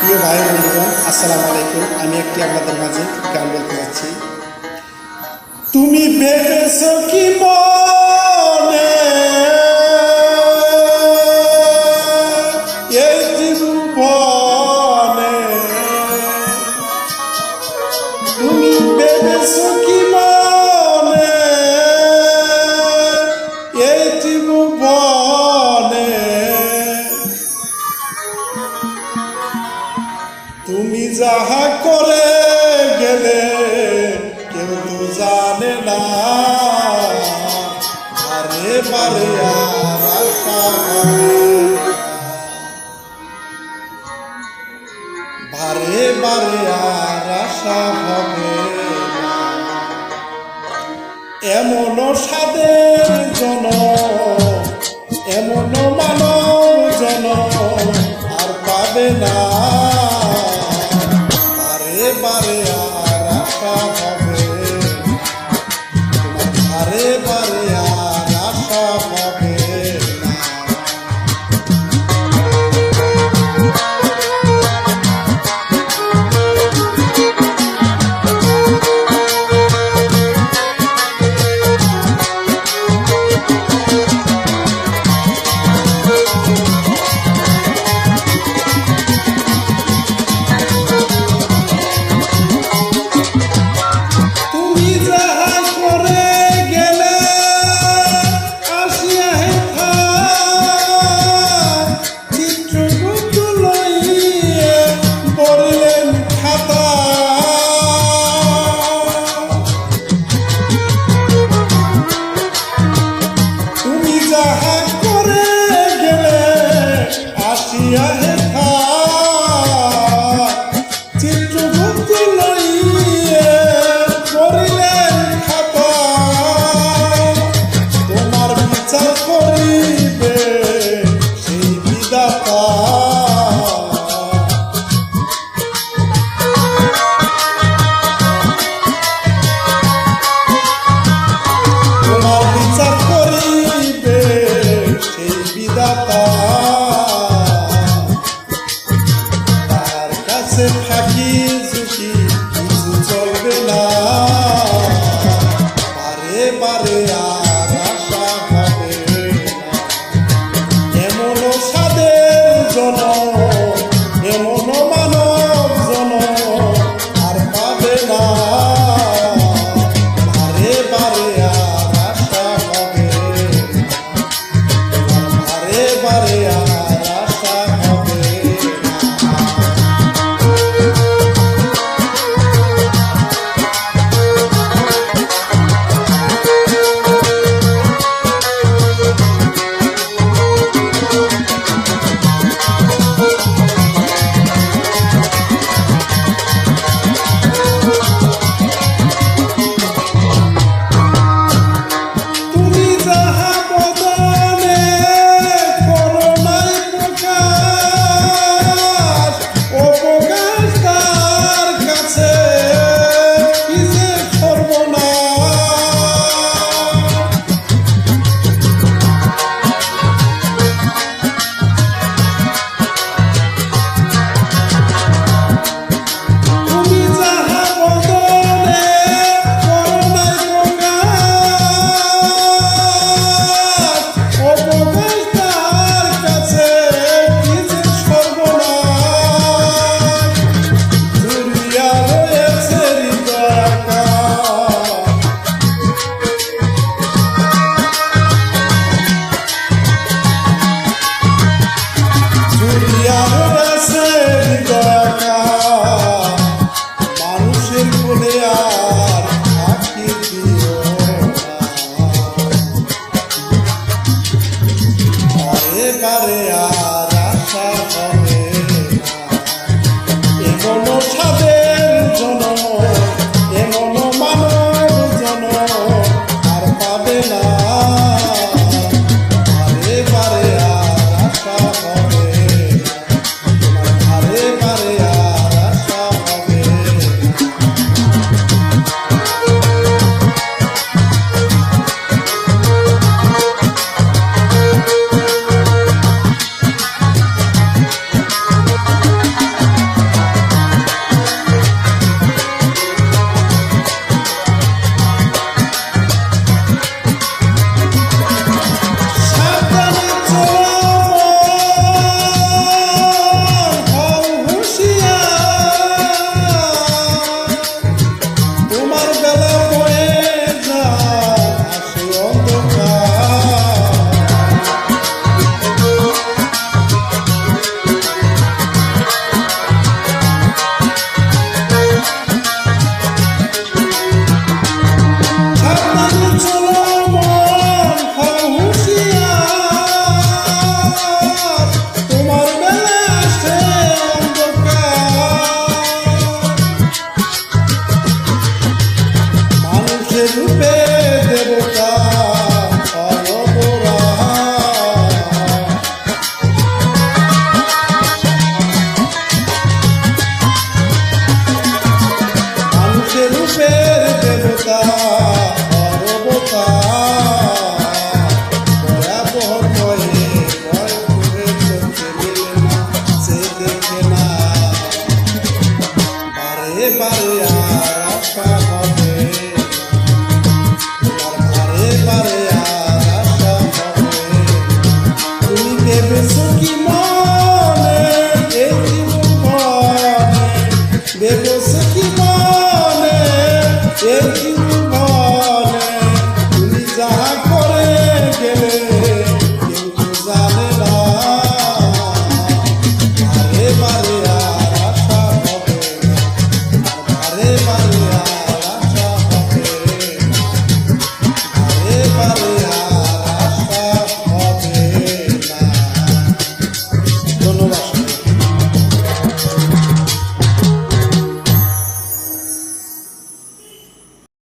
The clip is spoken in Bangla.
প্রিয় ভাই বন্ধুগণ, আসসালামু আলাইকুম। আমি একটি আপনাদের মাঝে গান বলতে যাচ্ছি। তুমি ভেবেছো কি মনে এই জীবনে, তুমি ভেবেছো কি মনে এই জীবনে, তুমি যাহা করে গেলে কেউ তো জানে না। বারে বারে আর আশা হবে না, বারে বারে আর আশা হবে না। এমন সাদের জন, এমন মানব জন আর পাবে না। বারে বারে আর আশা হবে না, বারে বারে আর আশা হবে না। তার কাছে থাকি ঝুঁকি কিছু চলবে না। বারে বারে আর আশা হবে না। এমন সাদের জন, এমন মানব জন আর পাবে না। বারে বারে আর আশা হবে না, বারে বারে আর আশা হবে না। Yeah.